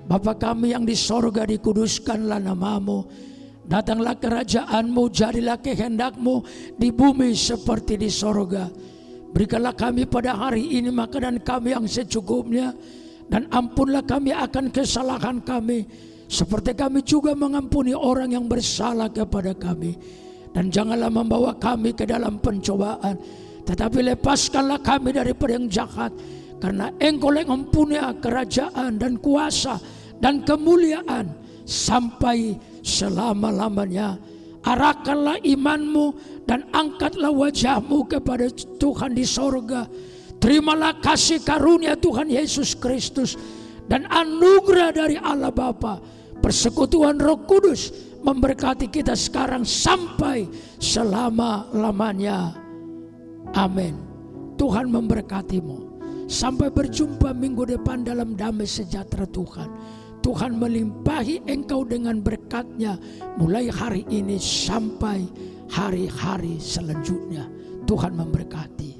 Bapa kami yang di sorga, dikuduskanlah namamu. Datanglah kerajaanmu, jadilah kehendakmu di bumi seperti di sorga. Berikanlah kami pada hari ini makanan kami yang secukupnya. Dan ampunlah kami akan kesalahan kami, seperti kami juga mengampuni orang yang bersalah kepada kami. Dan janganlah membawa kami ke dalam pencobaan, tetapi lepaskanlah kami daripada yang jahat. Karena Engkau yang mempunyai kerajaan dan kuasa dan kemuliaan sampai selama-lamanya. Arahkanlah imanmu dan angkatlah wajahmu kepada Tuhan di sorga. Terimalah kasih karunia Tuhan Yesus Kristus dan anugerah dari Allah Bapa, persekutuan Roh Kudus memberkati kita sekarang sampai selama-lamanya. Amin. Tuhan memberkatimu. Sampai berjumpa minggu depan dalam damai sejahtera Tuhan. Tuhan melimpahi engkau dengan berkat-Nya mulai hari ini sampai hari-hari selanjutnya. Tuhan memberkati.